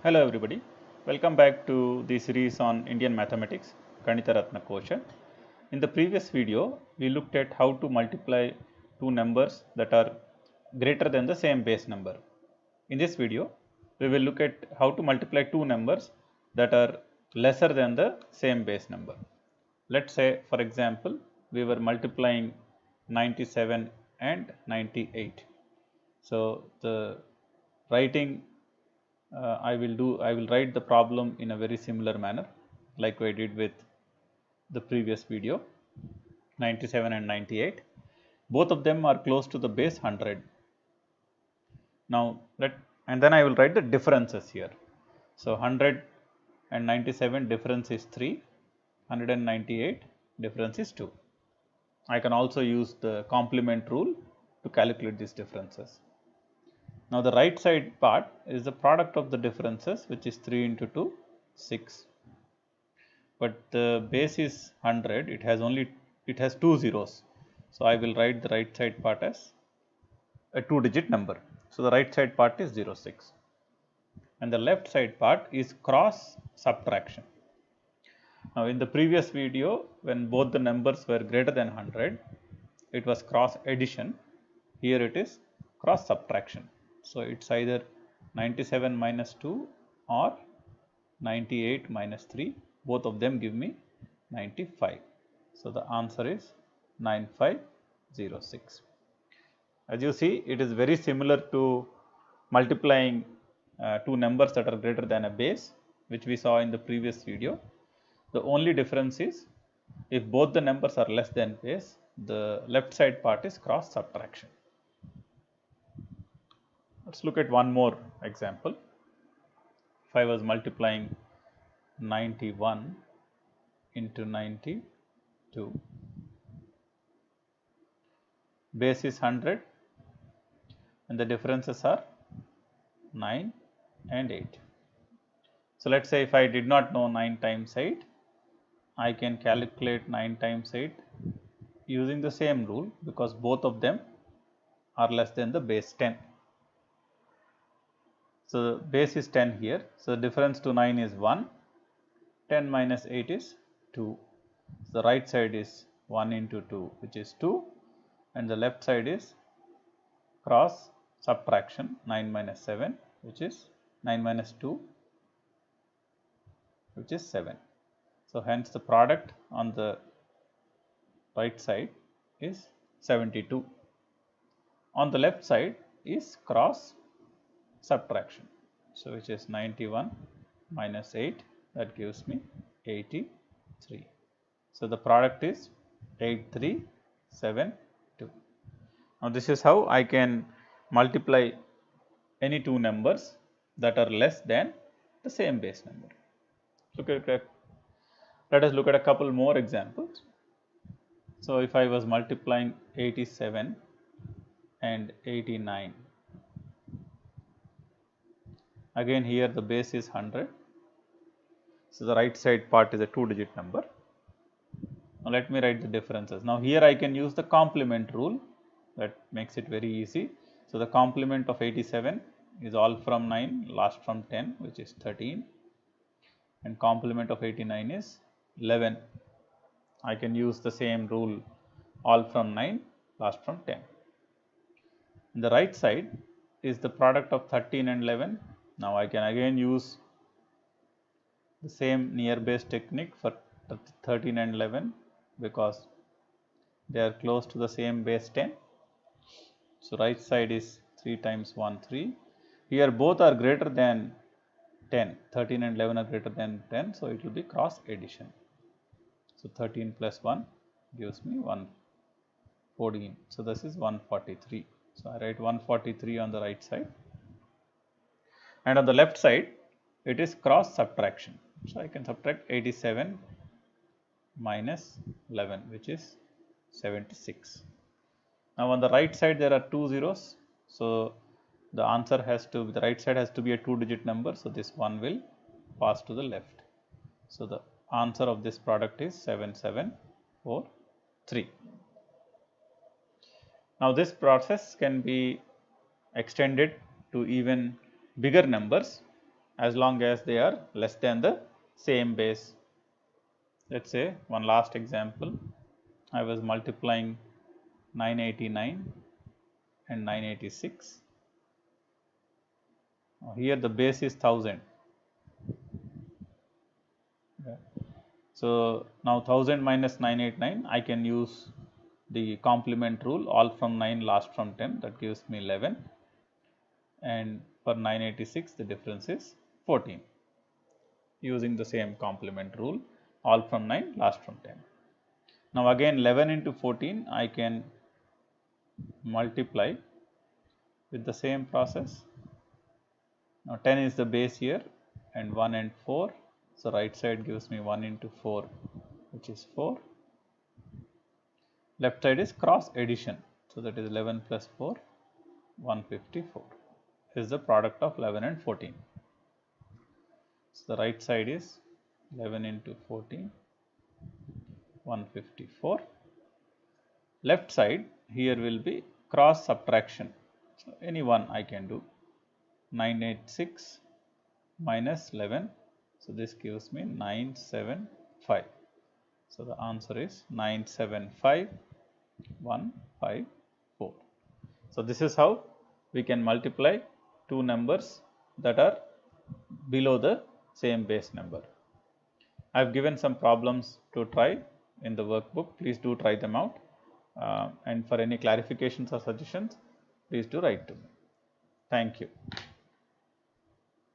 Hello everybody, welcome back to the series on Indian Mathematics, Ganitha Ratna Kosha. In the previous video, we looked at how to multiply two numbers that are greater than the same base number. In this video, we will look at how to multiply two numbers that are lesser than the same base number. Let's say, for example, we were multiplying 97 and 98. So, the writing I will write the problem in a very similar manner like I did with the previous video 97 and 98. Both of them are close to the base 100. Now then I will write the differences here. So 100 and 97 difference is 3, 198 difference is 2. I can also use the complement rule to calculate these differences. Now the right side part is the product of the differences, which is 3 into 2, 6. But the base is 100, it has two zeros. So I will write the right side part as a 2-digit number. So the right side part is 06. And the left side part is cross subtraction. Now in the previous video, when both the numbers were greater than 100, it was cross addition. Here it is cross subtraction. So it's either 97 minus 2 or 98 minus 3. Both of them give me 95. So the answer is 9506. As you see, it is very similar to multiplying two numbers that are greater than a base, which we saw in the previous video. The only difference is if both the numbers are less than base, the left side part is cross subtraction. Let's look at one more example. If I was multiplying 91 into 92, base is 100 and the differences are 9 and 8. So let's say if I did not know 9 times 8, I can calculate 9 times 8 using the same rule, because both of them are less than the base 10. So the base is 10 here. So the difference to 9 is 1. 10 minus 8 is 2. So the right side is 1 into 2, which is 2, and the left side is cross subtraction, 9 minus 7, which is 9 minus 2, which is 7. So hence the product on the right side is 72. On the left side is cross subtraction. So which is 91 minus 8, that gives me 83. So the product is 8372. Now this is how I can multiply any two numbers that are less than the same base number. Let us look at a couple more examples. So if I was multiplying 87 and 89, again here the base is 100. So the right side part is a 2-digit number. Now let me write the differences. Now here I can use the complement rule, that makes it very easy. So the complement of 87 is all from 9, last from 10, which is 13, and complement of 89 is 11. I can use the same rule, all from 9, last from 10. And the right side is the product of 13 and 11. Now I can again use the same near base technique for 13 and 11, because they are close to the same base 10. So right side is 3 times 1, 3. Here both are greater than 10. 13 and 11 are greater than 10. So it will be cross addition. So 13 plus 1 gives me 114. So this is 143. So I write 143 on the right side. And on the left side, it is cross subtraction. So I can subtract 87 minus 11, which is 76. Now on the right side there are two zeros. So the answer the right side has to be a 2-digit number. So this one will pass to the left. So the answer of this product is 7743. Now this process can be extended to even bigger numbers. as long as they are less than the same base. Let's say one last example. I was multiplying 989 and 986. Here the base is 1000. Yeah. So now 1000 minus 989, I can use the complement rule, all from 9 last from 10, that gives me 11, and for 986 the difference is 14, using the same complement rule, all from 9 last from 10. Now again 11 into 14 I can multiply with the same process. Now 10 is the base here, and 1 and 4, so right side gives me 1 into 4, which is 4. Left side is cross addition, so that is 11 plus 4, 154 is the product of 11 and 14. So the right side is 11 into 14, 154. Left side here will be cross subtraction, so any one I can do. 986 minus 11, so this gives me 975. So the answer is 975154. So this is how we can multiply two numbers that are below the same base number. I have given some problems to try in the workbook. Please do try them out. And for any clarifications or suggestions, please do write to me. Thank you.